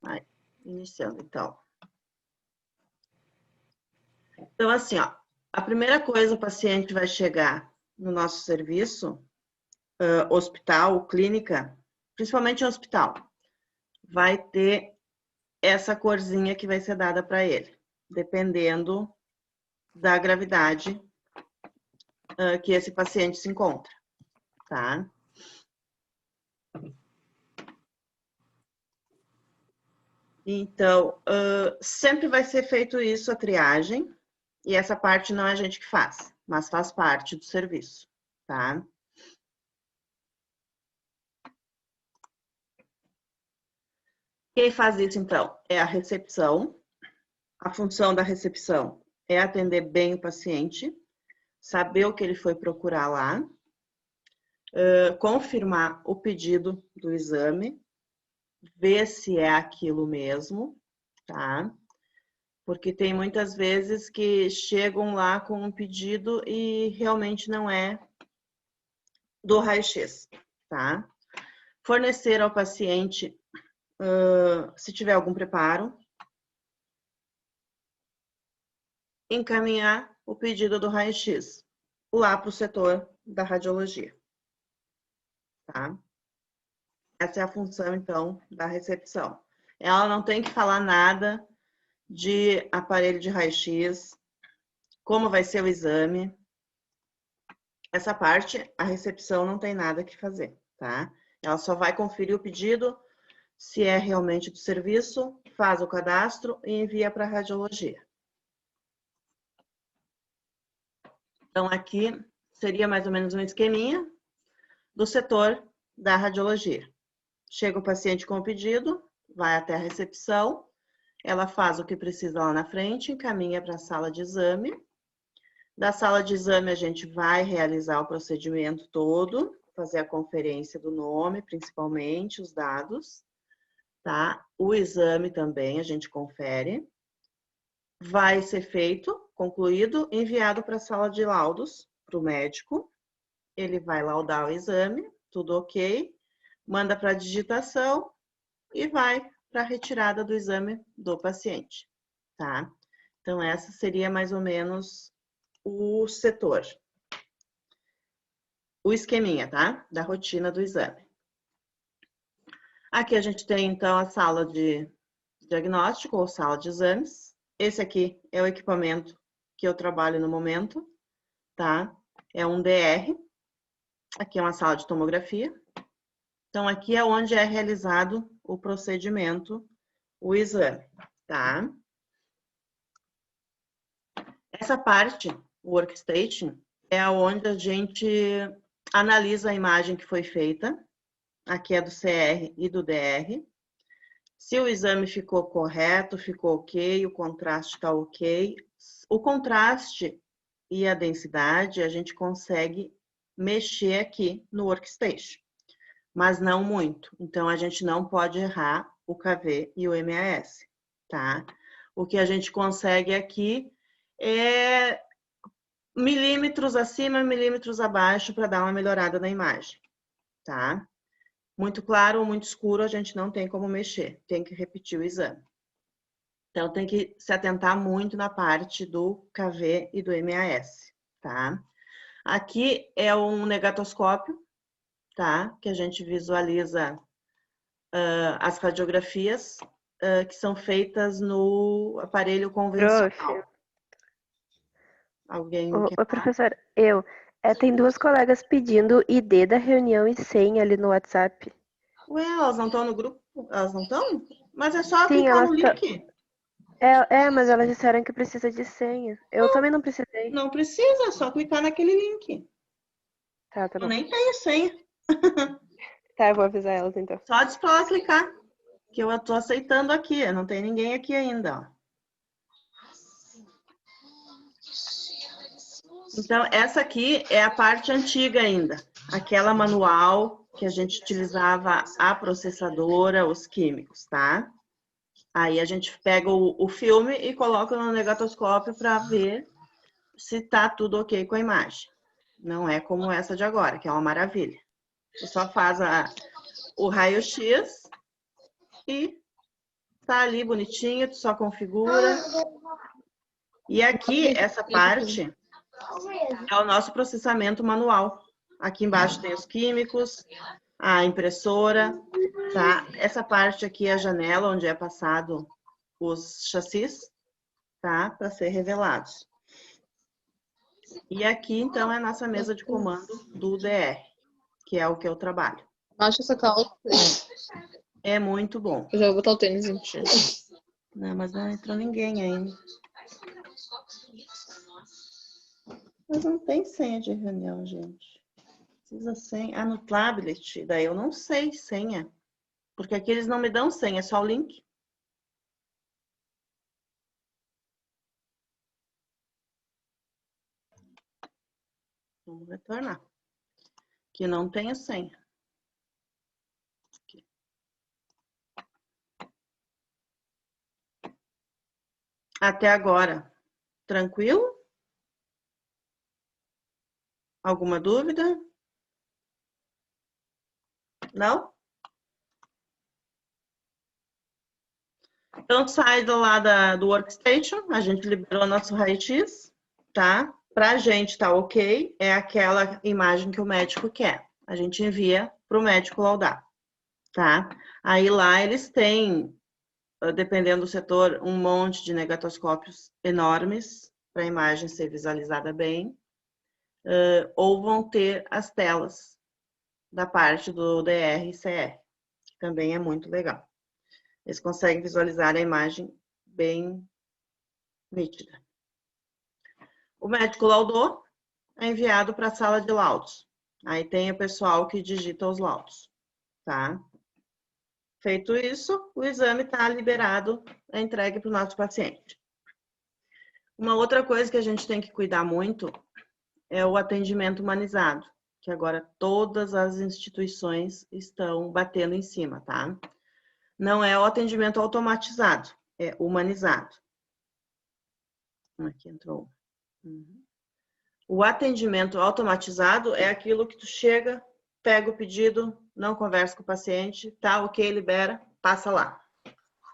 Aí, iniciando, então. Então, assim, ó, a primeira coisa, o paciente vai chegar no nosso serviço, hospital, clínica, principalmente hospital, vai ter essa corzinha que vai ser dada para ele, dependendo da gravidade que esse paciente se encontra, tá? Então, sempre vai ser feito isso, a triagem, e essa parte não é a gente que faz, mas faz parte do serviço, tá? Quem faz isso, então, é a recepção. A função da recepção é atender bem o paciente, saber o que ele foi procurar lá, confirmar o pedido do exame, ver se é aquilo mesmo, tá? Porque tem muitas vezes que chegam lá com um pedido e realmente não é do raio-x, tá? Fornecer ao paciente, se tiver algum preparo, encaminhar o pedido do raio-x lá para o setor da radiologia, tá? Essa é a função, então, da recepção. Ela não tem que falar nada de aparelho de raio-x, como vai ser o exame. Essa parte, a recepção não tem nada que fazer, tá? Ela só vai conferir o pedido, se é realmente do serviço, faz o cadastro e envia para a radiologia. Então, aqui seria mais ou menos um esqueminha do setor da radiologia. Chega o paciente com o pedido, vai até a recepção, ela faz o que precisa lá na frente, encaminha para a sala de exame. Da sala de exame, a gente vai realizar o procedimento todo, fazer a conferência do nome, principalmente, os dados, tá? O exame também a gente confere. Vai ser feito, concluído, enviado para a sala de laudos, para o médico. Ele vai laudar o exame, tudo ok, manda para a digitação e vai para a retirada do exame do paciente, tá? Então, essa seria mais ou menos o setor. O esqueminha, tá? Da rotina do exame. Aqui a gente tem, então, a sala de diagnóstico ou sala de exames. Esse aqui é o equipamento que eu trabalho no momento, tá? É um DR. Aqui é uma sala de tomografia. Então, aqui é onde é realizado o procedimento, o exame, tá? Essa parte, o workstation, é onde a gente analisa a imagem que foi feita. Aqui é do CR e do DR. Se o exame ficou correto, ficou ok, o contraste está ok. O contraste e a densidade a gente consegue mexer aqui no workstation, mas não muito. Então, a gente não pode errar o KV e o MAS, tá? O que a gente consegue aqui é milímetros acima, milímetros abaixo para dar uma melhorada na imagem, tá? Muito claro ou muito escuro, a gente não tem como mexer, tem que repetir o exame. Então, tem que se atentar muito na parte do KV e do MAS, tá? Aqui é um negatoscópio, tá? Que a gente visualiza as radiografias que são feitas no aparelho convencional. Prof. Alguém quer falar? Professor, tem duas colegas pedindo ID da reunião e senha ali no WhatsApp. Ué, elas não estão no grupo? Elas não estão? Mas é só Sim, clicar elas no link. mas elas disseram que precisa de senha. Eu também não precisei. Não precisa, é só clicar naquele link. Tá Eu bom. nem tenho senha. Tá, eu vou avisar elas então. Só diz pra ela clicar. Que eu tô aceitando aqui. Não tem ninguém aqui ainda, ó. Então, essa aqui é a parte antiga ainda. Aquela manual que a gente utilizava a processadora, os químicos, tá? Aí a gente pega o filme e coloca no negatoscópio para ver se tá tudo ok com a imagem. Não é como essa de agora, que é uma maravilha. Você só faz o raio-x e Tá ali bonitinho, tu só configura. E aqui, essa parte é o nosso processamento manual. Aqui embaixo tem os químicos, a impressora, tá? Essa parte aqui é a janela onde é passado os chassis, tá? Para ser revelados. E aqui, então, é a nossa mesa de comando do DR, que é o que eu trabalho. Baixa essa calça. É muito bom. Eu já vou botar o tênis em ti. Não, mas não entrou ninguém ainda. Mas não tem senha de reunião, gente. Precisa senha. Ah, no tablet, daí eu não sei senha. Porque aqui eles não me dão senha, é só o link. Vamos retornar. Que não tenho senha. Aqui. Até agora, tranquilo? Alguma dúvida? Não? Então, sai do lado do Workstation, a gente liberou nosso raio-x, tá? Para a gente tá ok, é aquela imagem que o médico quer. A gente envia para o médico laudar, tá? Aí lá eles têm, dependendo do setor, um monte de negatoscópios enormes para a imagem ser visualizada bem, ou vão ter as telas da parte do DR e CR, que também é muito legal. Eles conseguem visualizar a imagem bem nítida. O médico laudou, é enviado para a sala de laudos. Aí tem o pessoal que digita os laudos, tá? Feito isso, o exame está liberado, é entregue para o nosso paciente. Uma outra coisa que a gente tem que cuidar muito é o atendimento humanizado, que agora todas as instituições estão batendo em cima, tá? Não é o atendimento automatizado, é humanizado. Aqui entrou. O atendimento automatizado é aquilo que tu chega, pega o pedido, não conversa com o paciente, tá ok, libera, passa lá,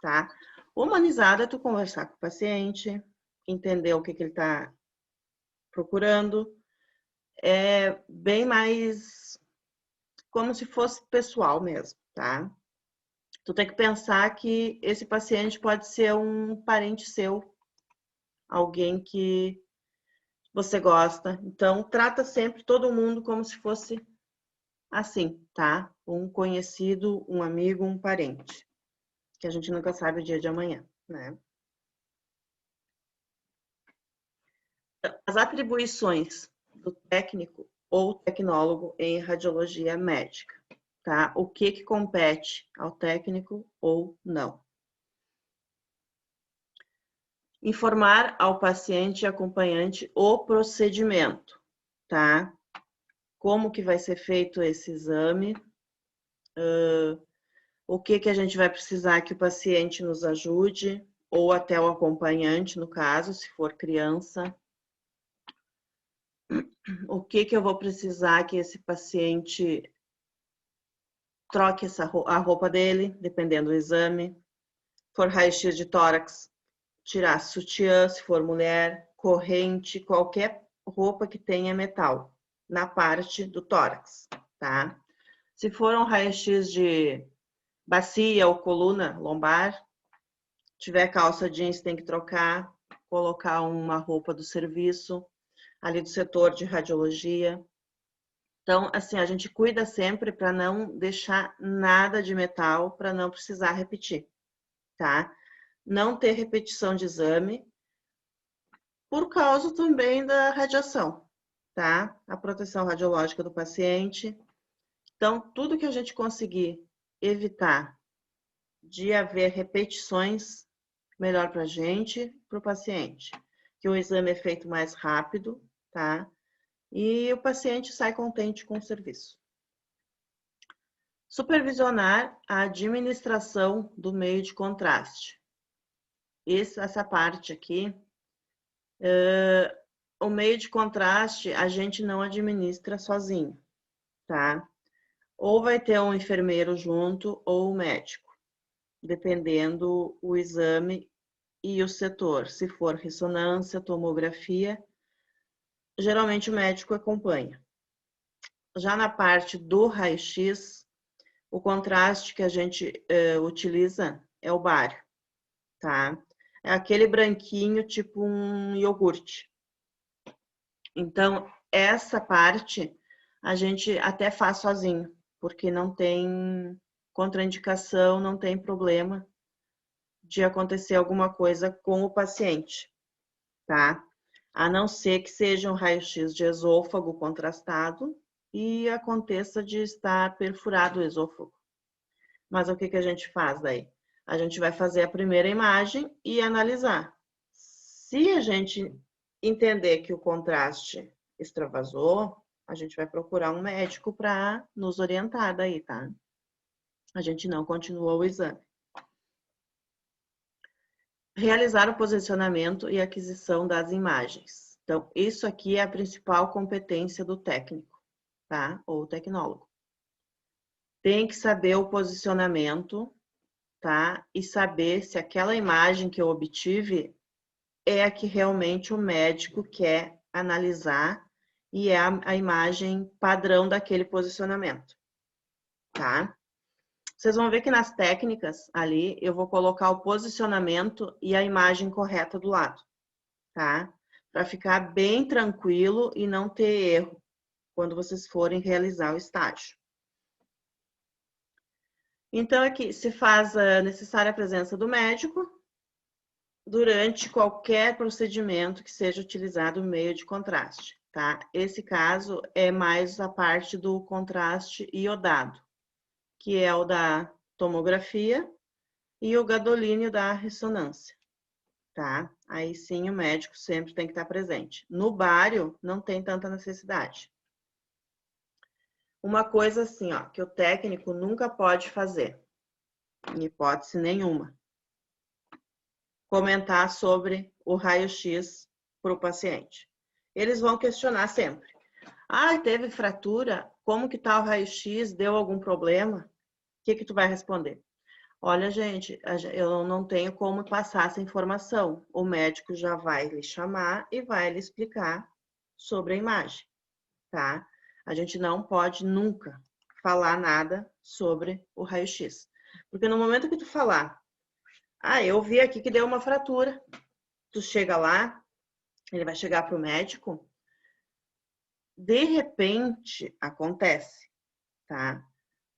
tá? Humanizado é tu conversar com o paciente, entender o que ele tá procurando, é bem mais como se fosse pessoal mesmo, tá? Tu tem que pensar que esse paciente pode ser um parente seu, alguém que você gosta. Então, trata sempre todo mundo como se fosse assim, tá? Um conhecido, um amigo, um parente. Que a gente nunca sabe o dia de amanhã, né? As atribuições do técnico ou tecnólogo em radiologia médica, tá? O que compete ao técnico ou não. Informar ao paciente e acompanhante o procedimento, tá? Como que vai ser feito esse exame, o que a gente vai precisar que o paciente nos ajude, ou até o acompanhante, no caso, se for criança. O que eu vou precisar que esse paciente troque a roupa dele, dependendo do exame. Se for raio-x de tórax, tirar sutiã, se for mulher, corrente, qualquer roupa que tenha metal na parte do tórax, tá? Se for um raio-x de bacia ou coluna lombar, tiver calça jeans, tem que trocar, colocar uma roupa do serviço, ali do setor de radiologia. Então, assim, a gente cuida sempre para não deixar nada de metal, para não precisar repetir, tá? Não ter repetição de exame, por causa também da radiação, tá? A proteção radiológica do paciente. Então, tudo que a gente conseguir evitar de haver repetições, melhor para a gente, para o paciente. Que o exame é feito mais rápido, tá? E o paciente sai contente com o serviço. Supervisionar a administração do meio de contraste. Essa parte aqui, o meio de contraste a gente não administra sozinho, tá? Ou vai ter um enfermeiro junto ou um médico. dependendo o exame e o setor. Se for ressonância, tomografia, geralmente o médico acompanha. Já na parte do raio-x, o contraste que a gente utiliza é o bário, tá? É aquele branquinho tipo um iogurte. Então, essa parte a gente até faz sozinho, porque não tem contraindicação, não tem problema de acontecer alguma coisa com o paciente, tá? A não ser que seja um raio-x de esôfago contrastado e aconteça de estar perfurado o esôfago. Mas o que que a gente faz daí? A gente vai fazer a primeira imagem e analisar. Se a gente entender que o contraste extravasou, a gente vai procurar um médico para nos orientar daí, tá? A gente não continua o exame. Realizar o posicionamento e aquisição das imagens. Então, isso aqui é a principal competência do técnico, tá? Ou tecnólogo. Tem que saber o posicionamento, tá? E saber se aquela imagem que eu obtive é a que realmente o médico quer analisar e é a imagem padrão daquele posicionamento, tá? Vocês vão ver que nas técnicas ali eu vou colocar o posicionamento e a imagem correta do lado, tá? Para ficar bem tranquilo e não ter erro quando vocês forem realizar o estágio. Então, aqui se faz a necessária presença do médico durante qualquer procedimento que seja utilizado o meio de contraste, tá? Esse caso é mais a parte do contraste iodado, que é o da tomografia e o gadolínio da ressonância, tá? Aí sim o médico sempre tem que estar presente. No bário não tem tanta necessidade. Uma coisa assim, ó, que o técnico nunca pode fazer, em hipótese nenhuma, comentar sobre o raio-x para o paciente. Eles vão questionar sempre. Ah, teve fratura? Como que tá o raio-x? Deu algum problema? O que que tu vai responder? Olha, gente, eu não tenho como passar essa informação. O médico já vai lhe chamar e vai lhe explicar sobre a imagem, tá? A gente não pode nunca falar nada sobre o raio-x. Porque no momento que tu falar, ah, eu vi aqui que deu uma fratura, tu chega lá, ele vai chegar para o médico, de repente acontece, tá?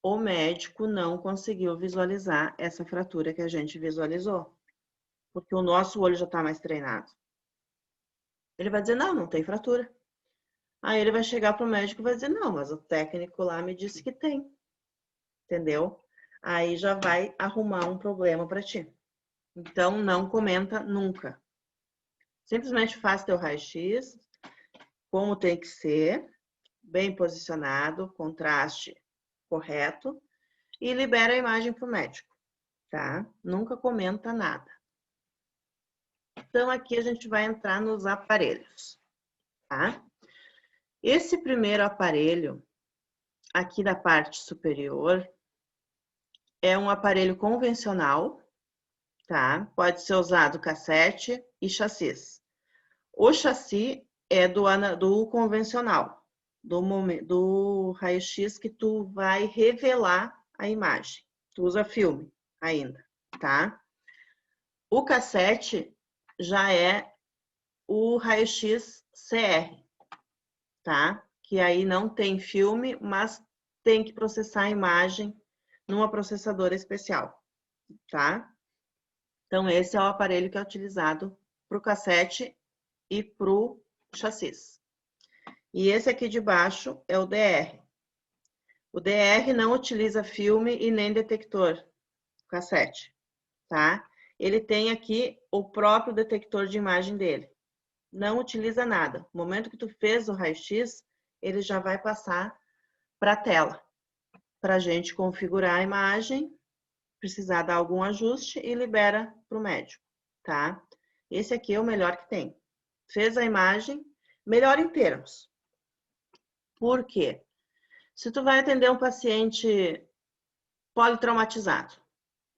O médico não conseguiu visualizar essa fratura que a gente visualizou, porque o nosso olho já está mais treinado. Ele vai dizer, não, não tem fratura. Aí ele vai chegar para o médico e vai dizer, não, mas o técnico lá me disse que tem. Entendeu? Aí já vai arrumar um problema para ti. Então, não comenta nunca. Simplesmente faz teu raio-x, como tem que ser, bem posicionado, contraste correto, e libera a imagem para o médico, tá? Nunca comenta nada. Então, aqui a gente vai entrar nos aparelhos, tá? Esse primeiro aparelho, aqui da parte superior, é um aparelho convencional, tá? Pode ser usado cassete e chassis. O chassi é do convencional, do raio-x que tu vai revelar a imagem. Tu usa filme ainda, tá? O cassete já é o raio-x CR, tá? Que aí não tem filme, mas tem que processar a imagem numa processadora especial, tá? Então, esse é o aparelho que é utilizado para o cassete e para o chassis. E esse aqui de baixo é o DR. O DR não utiliza filme e nem detector cassete, tá? Ele tem aqui o próprio detector de imagem dele. Não utiliza nada. No momento que tu fez o raio-x, ele já vai passar para a tela, para a gente configurar a imagem, precisar dar algum ajuste e libera para o médico, tá? Esse aqui é o melhor que tem. Fez a imagem, melhor em termos. Por quê? Se tu vai atender um paciente politraumatizado,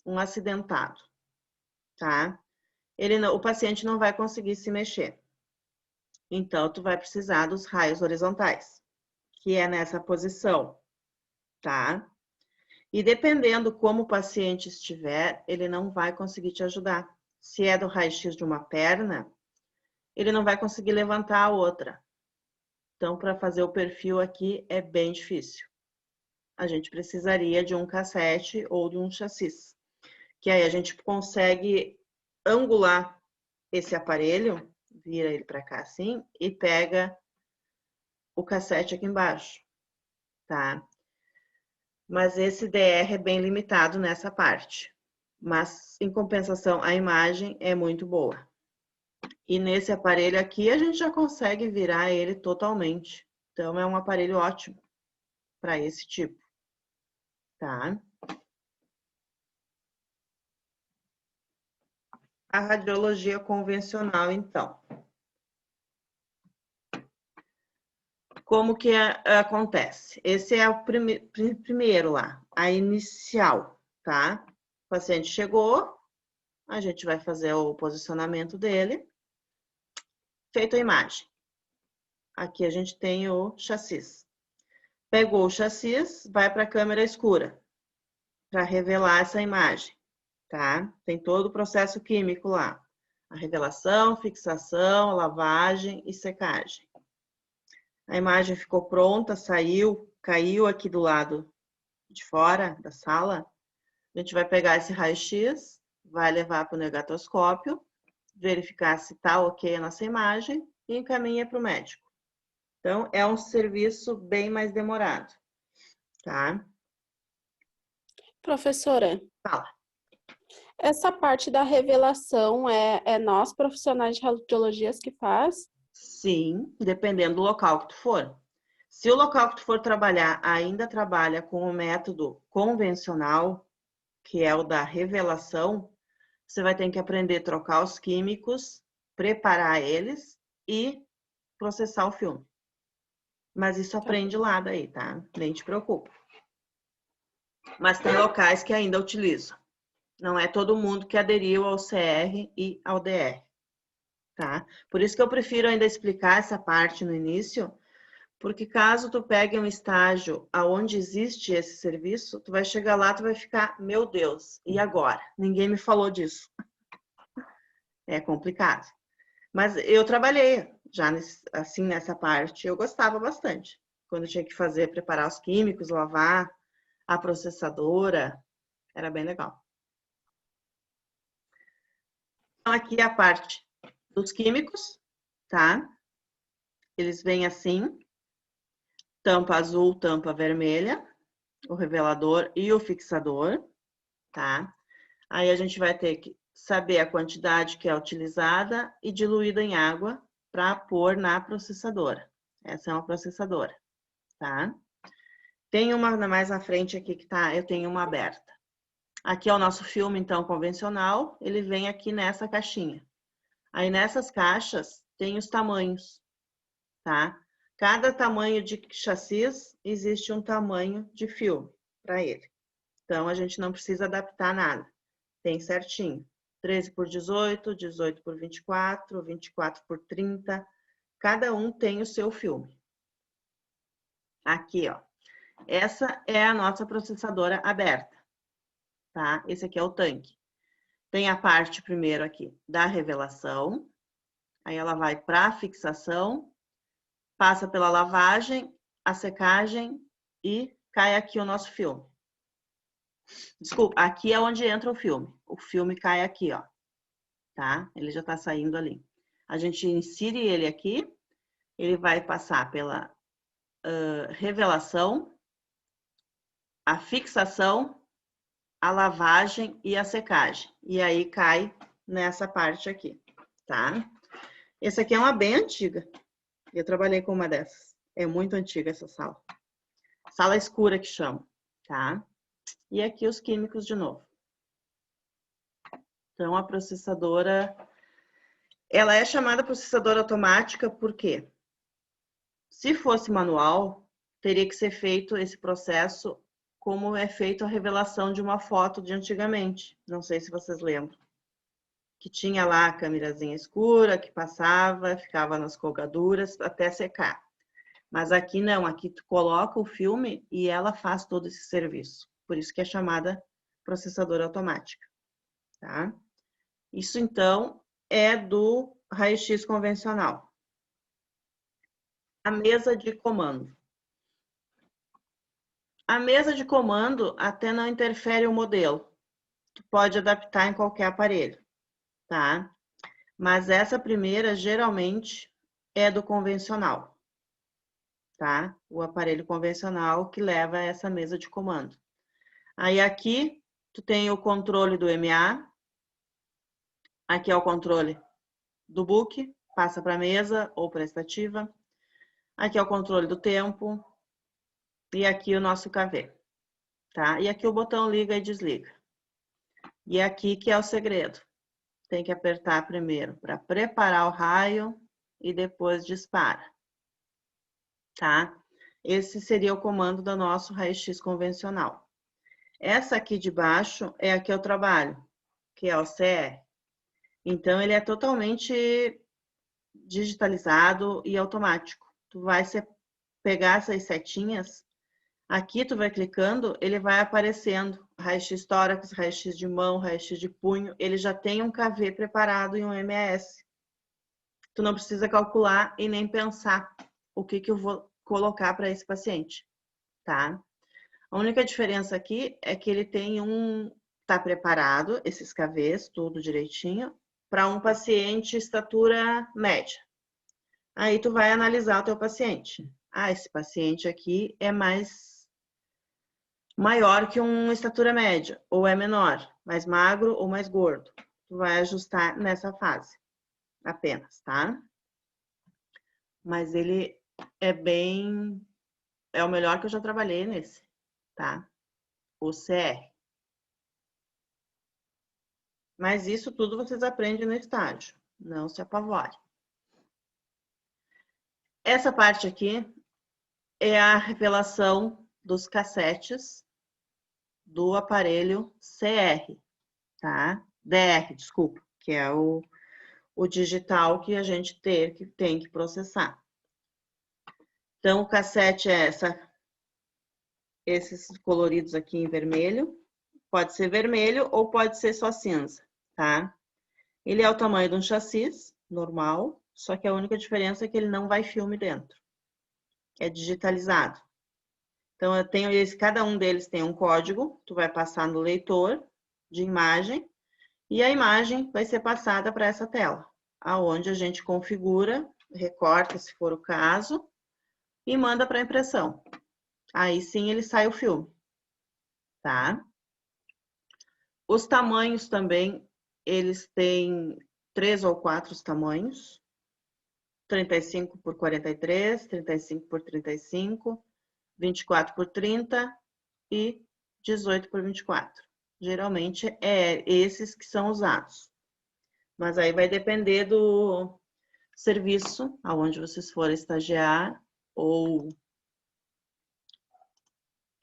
um acidentado, tá? O paciente não vai conseguir se mexer. Então, tu vai precisar dos raios horizontais, que é nessa posição, tá? E dependendo como o paciente estiver, ele não vai conseguir te ajudar. Se é do raio-x de uma perna, ele não vai conseguir levantar a outra. Então, para fazer o perfil aqui é bem difícil. A gente precisaria de um cassete ou de um chassi, que aí a gente consegue angular esse aparelho, vira ele para cá assim, e pega o cassete aqui embaixo, tá? Mas esse DR é bem limitado nessa parte. Mas, em compensação, a imagem é muito boa. E nesse aparelho aqui, a gente já consegue virar ele totalmente. Então, é um aparelho ótimo para esse tipo, tá? A radiologia convencional, então. Como que acontece? Esse é o primeiro lá, a inicial, tá? O paciente chegou, a gente vai fazer o posicionamento dele. Feita a imagem. Aqui a gente tem o chassi. Pegou o chassi, vai para a câmera escura para revelar essa imagem, tá? Tem todo o processo químico lá. A revelação, fixação, lavagem e secagem. A imagem ficou pronta, saiu, caiu aqui do lado de fora da sala. A gente vai pegar esse raio-x, vai levar para o negatoscópio, verificar se está ok a nossa imagem e encaminha para o médico. Então, é um serviço bem mais demorado, tá? Professora, Fala. essa parte da revelação é nós, profissionais de radiologias, que faz? Sim, dependendo do local que tu for. Se o local que tu for trabalhar ainda trabalha com o método convencional, que é o da revelação, você vai ter que aprender a trocar os químicos, preparar eles e processar o filme. Mas isso aprende lá daí, tá? Nem te preocupa. Mas tem locais que ainda utilizam. Não é todo mundo que aderiu ao CR e ao DR, tá? Por isso que eu prefiro ainda explicar essa parte no início, porque caso tu pegue um estágio aonde existe esse serviço, tu vai chegar lá, tu vai ficar, meu Deus, e agora? Ninguém me falou disso. É complicado. Mas eu trabalhei já assim nessa parte, eu gostava bastante. Quando eu tinha que fazer, preparar os químicos, lavar a processadora, era bem legal. Então, aqui é a parte dos químicos, tá? Eles vêm assim, tampa azul, tampa vermelha, o revelador e o fixador, tá? Aí a gente vai ter que saber a quantidade que é utilizada e diluída em água para pôr na processadora. Essa é uma processadora, tá? Tem uma mais na frente aqui que tá, eu tenho uma aberta. Aqui é o nosso filme, então, convencional, ele vem aqui nessa caixinha. Aí nessas caixas tem os tamanhos, tá? Cada tamanho de chassis existe um tamanho de filme para ele. Então, a gente não precisa adaptar nada. Tem certinho. 13 por 18, 18 por 24, 24 por 30. Cada um tem o seu filme. Aqui, ó. Essa é a nossa processadora aberta, tá? Esse aqui é o tanque. Tem a parte primeiro aqui da revelação. Aí ela vai para a fixação, passa pela lavagem, a secagem e cai aqui o nosso filme. Desculpa, aqui é onde entra o filme. O filme cai aqui, ó. Tá? Ele já tá saindo ali. A gente insere ele aqui, ele vai passar pela revelação, a fixação, a lavagem e a secagem. E aí cai nessa parte aqui, tá? Essa aqui é uma bem antiga. Eu trabalhei com uma dessas. É muito antiga essa sala. Sala escura que chama, tá? E aqui os químicos de novo. Então, a processadora, ela é chamada processadora automática porque se fosse manual, teria que ser feito esse processo como é feito a revelação de uma foto de antigamente. Não sei se vocês lembram. Que tinha lá a câmerazinha escura, que passava, ficava nas colgaduras até secar. Mas aqui não, aqui tu coloca o filme e ela faz todo esse serviço. Por isso que é chamada processadora automática, tá? Isso, então, é do raio-x convencional. A mesa de comando. A mesa de comando até não interfere o modelo. Tu pode adaptar em qualquer aparelho, tá? Mas essa primeira, geralmente, é do convencional, tá? O aparelho convencional que leva essa mesa de comando. Aí aqui, tu tem o controle do MA. Aqui é o controle do book, passa para a mesa ou para a estativa. Aqui é o controle do tempo. E aqui o nosso KV, tá? E aqui o botão liga e desliga. E aqui que é o segredo. Tem que apertar primeiro para preparar o raio e depois dispara, tá? Esse seria o comando do nosso raio-x convencional. Essa aqui de baixo é a que eu trabalho, que é o CR. Então, ele é totalmente digitalizado e automático. Tu vai pegar essas setinhas, aqui tu vai clicando, ele vai aparecendo raio-x tórax, raio-x de mão, raio-x de punho, ele já tem um KV preparado e um MS. Tu não precisa calcular e nem pensar o que eu vou colocar para esse paciente, tá? A única diferença aqui é que ele tem tá preparado, esses KVs, tudo direitinho, para um paciente estatura média. Aí tu vai analisar o teu paciente. Ah, esse paciente aqui é maior que uma estatura média, ou é menor, mais magro ou mais gordo. Tu vai ajustar nessa fase, apenas, tá? Mas ele é o melhor que eu já trabalhei nesse, tá? O CR. Mas isso tudo vocês aprendem no estágio, não se apavore. Essa parte aqui é a revelação dos cassetes do aparelho CR, tá? DR, desculpa, que é o digital que a gente tem que processar. Então, o cassete é esses coloridos aqui em vermelho. Pode ser vermelho ou pode ser só cinza, tá? Ele é o tamanho de um chassi normal, só que a única diferença é que ele não vai filme dentro. É digitalizado. Então, cada um deles tem um código, tu vai passar no leitor de imagem e a imagem vai ser passada para essa tela, aonde a gente configura, recorta se for o caso e manda para impressão. Aí sim ele sai o filme, tá? Os tamanhos também, eles têm 3 ou 4 tamanhos. 35 por 43, 35 por 35, 24 por 30 e 18 por 24. Geralmente é esses que são usados. Mas aí vai depender do serviço, aonde vocês forem estagiar ou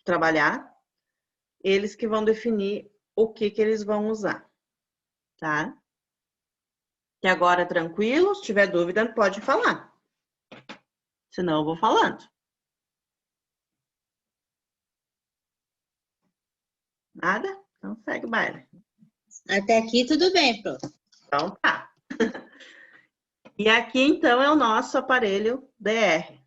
trabalhar, eles que vão definir o que eles vão usar, tá? E agora, tranquilo, se tiver dúvida, pode falar. Senão eu vou falando. Nada? Então segue o baile. Até aqui tudo bem, Pro. Então tá. E aqui, então, é o nosso aparelho DR,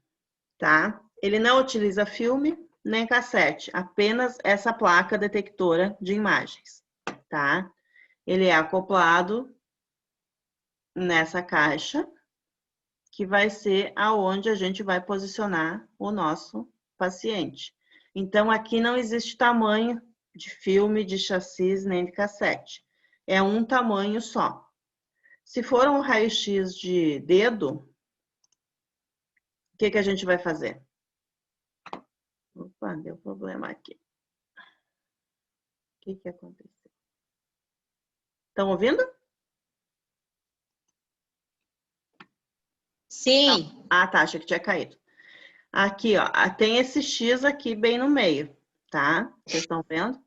tá? Ele não utiliza filme nem cassete, apenas essa placa detectora de imagens, tá? Ele é acoplado nessa caixa, que vai ser aonde a gente vai posicionar o nosso paciente. Então, aqui não existe tamanho de filme, de chassi, nem de cassete. É um tamanho só. Se for um raio-x de dedo, o que a gente vai fazer? Opa, deu problema aqui. O que aconteceu? Estão ouvindo? Sim. Não. Ah, tá, achei que tinha caído. Aqui, ó, tem esse X aqui bem no meio, tá? Vocês estão vendo?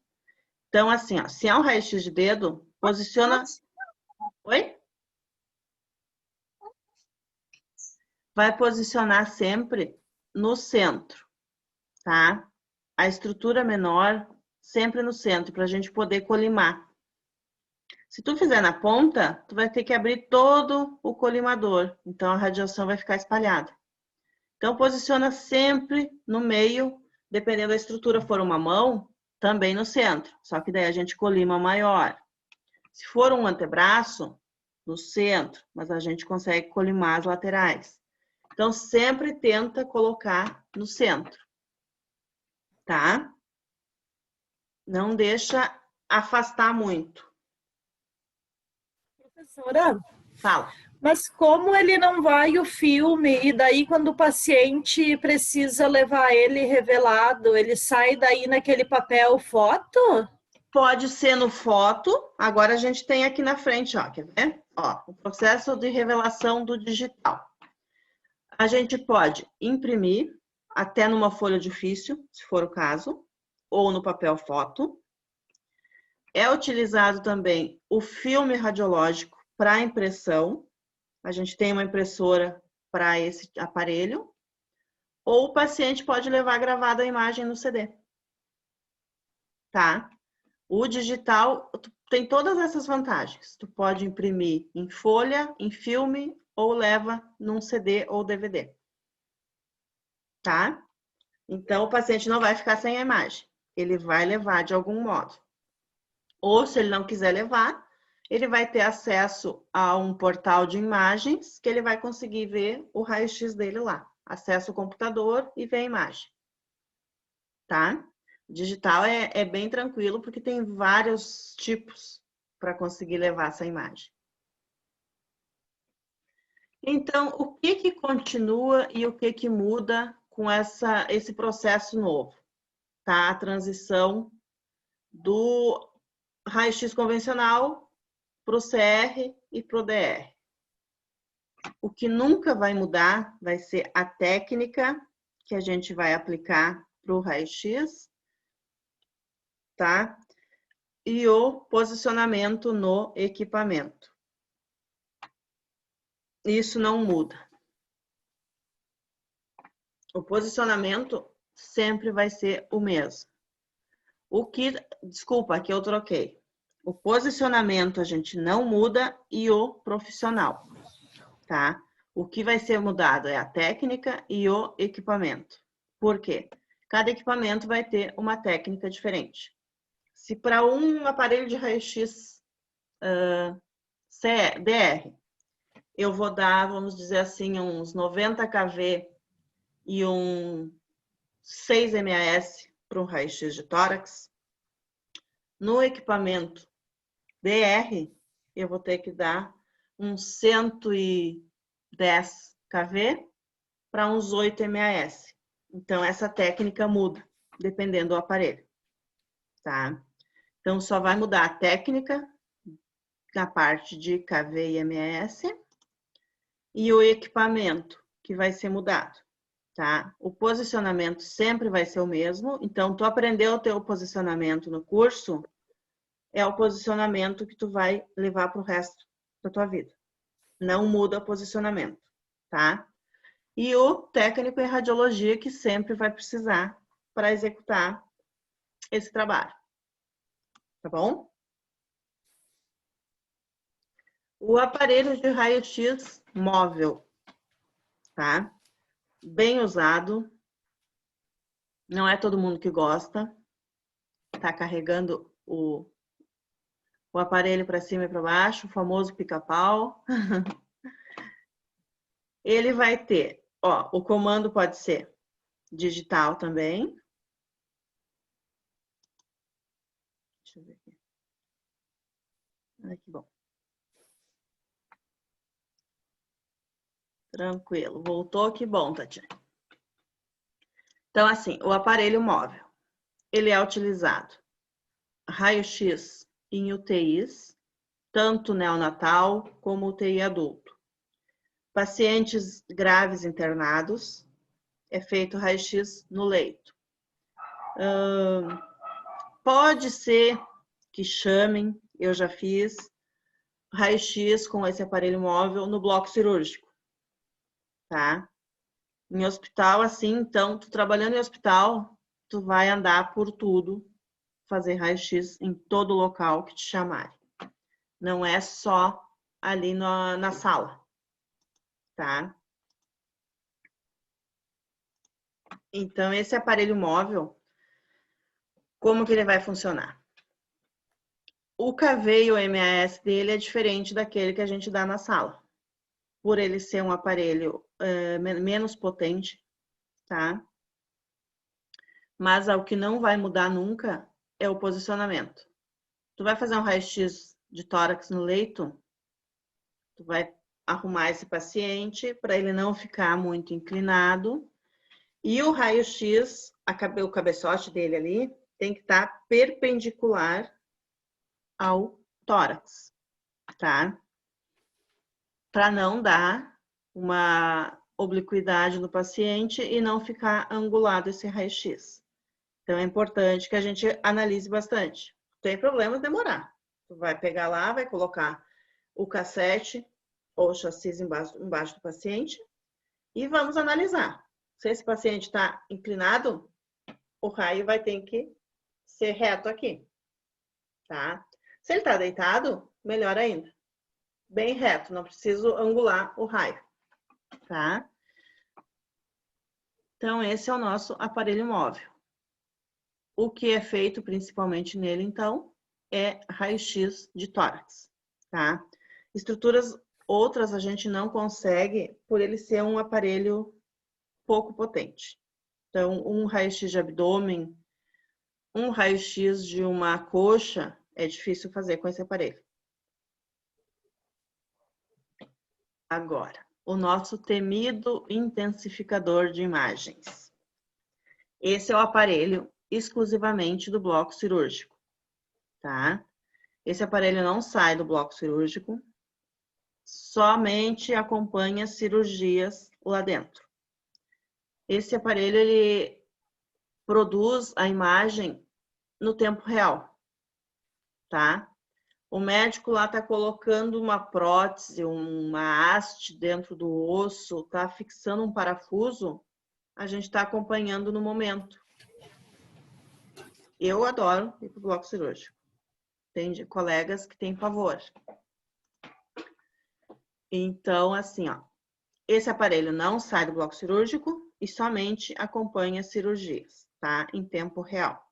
Então, assim, ó, se é um raio-x de dedo, posiciona... Oi? Vai posicionar sempre no centro, tá? A estrutura menor sempre no centro, para a gente poder colimar. Se tu fizer na ponta, tu vai ter que abrir todo o colimador, então a radiação vai ficar espalhada. Então, posiciona sempre no meio, dependendo da estrutura, for uma mão, também no centro, só que daí a gente colima maior. Se for um antebraço, no centro, mas a gente consegue colimar as laterais. Então, sempre tenta colocar no centro, tá? Não deixa afastar muito. Professora, Fala. mas como ele não vai o filme, e daí quando o paciente precisa levar ele revelado, ele sai daí naquele papel foto? Pode ser no foto, agora a gente tem aqui na frente, ó, quer ver? Ó, o processo de revelação do digital. A gente pode imprimir até numa folha de ofício, se for o caso, ou no papel foto. É utilizado também o filme radiológico para impressão. A gente tem uma impressora para esse aparelho. Ou o paciente pode levar gravada a imagem no CD. Tá? O digital tem todas essas vantagens. Tu pode imprimir em folha, em filme, ou leva num CD ou DVD. Tá? Então, o paciente não vai ficar sem a imagem. Ele vai levar de algum modo. Ou, se ele não quiser levar, ele vai ter acesso a um portal de imagens que ele vai conseguir ver o raio-x dele lá. Acessa o computador e vê a imagem. Tá? O digital é bem tranquilo porque tem vários tipos para conseguir levar essa imagem. Então, o que continua e o que muda com esse processo novo? Tá? A transição do raio-x convencional para o CR e para o DR. O que nunca vai mudar vai ser a técnica que a gente vai aplicar para o raio-x, tá? E o posicionamento no equipamento. Isso não muda. O posicionamento sempre vai ser o mesmo. Desculpa, aqui eu troquei. O posicionamento a gente não muda e o profissional, tá? O que vai ser mudado é a técnica e o equipamento. Por quê? Cada equipamento vai ter uma técnica diferente. Se para um aparelho de raio-x DR, eu vou dar, vamos dizer assim, uns 90 kV e um 6 MAS para um raio-x de tórax, no equipamento DR, eu vou ter que dar uns 110 kV para uns 8 MAS. Então, essa técnica muda, dependendo do aparelho, tá? Então, só vai mudar a técnica na parte de kV e MAS e o equipamento que vai ser mudado, tá? O posicionamento sempre vai ser o mesmo. Então, tu aprendeu o teu posicionamento no curso, é o posicionamento que tu vai levar para o resto da tua vida. Não muda o posicionamento, tá? E o técnico em radiologia que sempre vai precisar para executar esse trabalho. Tá bom? O aparelho de raio-x móvel, tá? Bem usado. Não é todo mundo que gosta. Tá carregando o aparelho para cima e para baixo, o famoso pica-pau. Ele vai ter, ó, o comando pode ser digital também. Deixa eu ver aqui. Ai, que bom. Tranquilo. Voltou, que bom, Tatiana. Então, assim, o aparelho móvel, ele é utilizado raio-x em UTIs, tanto neonatal como UTI adulto. Pacientes graves internados, é feito raio-x no leito. Pode ser que chamem, eu já fiz, raio-x com esse aparelho móvel no bloco cirúrgico, tá? Em hospital, assim, então, tu trabalhando em hospital, tu vai andar por tudo, fazer raio-x em todo local que te chamarem. Não é só ali na sala, tá? Então, esse aparelho móvel, como que ele vai funcionar? O KV e o MAS dele é diferente daquele que a gente dá na sala. Por ele ser um aparelho menos potente, tá? Mas o que não vai mudar nunca é o posicionamento. Tu vai fazer um raio-x de tórax no leito, tu vai arrumar esse paciente para ele não ficar muito inclinado. E o raio-x, o cabeçote dele ali, tem que estar perpendicular ao tórax, tá? Para não dar uma obliquidade no paciente e não ficar angulado esse raio-x. Então, é importante que a gente analise bastante. Tem problemas, demorar. Tu vai pegar lá, vai colocar o cassete ou o chassi embaixo do paciente e vamos analisar. Se esse paciente está inclinado, o raio vai ter que ser reto aqui, tá? Se ele está deitado, melhor ainda. Bem reto, não preciso angular o raio, tá? Então, esse é o nosso aparelho móvel. O que é feito principalmente nele, então, é raio-x de tórax, tá? Estruturas outras a gente não consegue por ele ser um aparelho pouco potente. Então, um raio-x de abdômen, um raio-x de uma coxa, é difícil fazer com esse aparelho. Agora, o nosso temido intensificador de imagens. Esse é o aparelho exclusivamente do bloco cirúrgico, tá? Esse aparelho não sai do bloco cirúrgico, somente acompanha cirurgias lá dentro. Esse aparelho, ele produz a imagem no tempo real, tá? O médico lá tá colocando uma prótese, uma haste dentro do osso, tá fixando um parafuso, a gente está acompanhando no momento. Eu adoro ir para o bloco cirúrgico. Tem colegas que têm pavor. Então, assim, ó, esse aparelho não sai do bloco cirúrgico e somente acompanha cirurgias, tá? Em tempo real.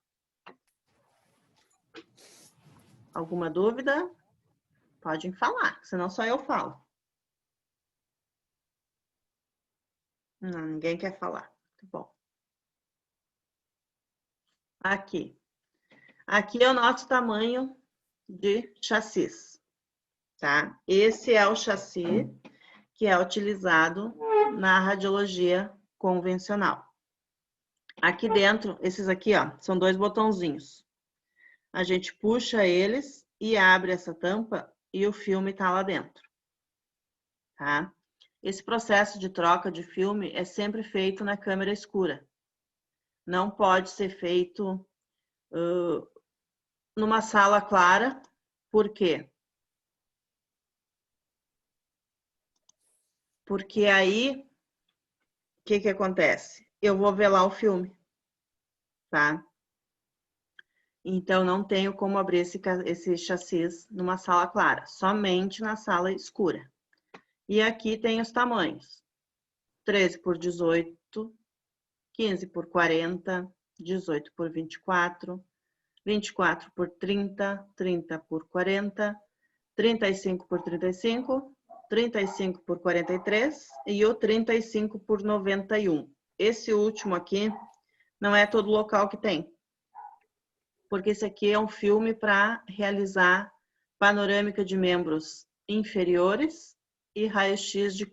Alguma dúvida? Podem falar, senão só eu falo. Não, ninguém quer falar. Tá bom. Aqui. Aqui é o nosso tamanho de chassis, tá? Esse é o chassi que é utilizado na radiologia convencional. Aqui dentro, esses aqui, ó, são 2 botãozinhos. A gente puxa eles e abre essa tampa e o filme tá lá dentro, tá? Esse processo de troca de filme é sempre feito na câmera escura. Não pode ser feito numa sala clara. Por quê? Porque aí, o que acontece? Eu vou ver lá o filme, tá? Então, não tenho como abrir esse chassis numa sala clara, somente na sala escura. E aqui tem os tamanhos. 13 por 18, 15 por 40, 18 por 24, 24 por 30, 30 por 40, 35 por 35, 35 por 43 e o 35 por 91. Esse último aqui não é todo local que tem, porque esse aqui é um filme para realizar panorâmica de membros inferiores e raio-x de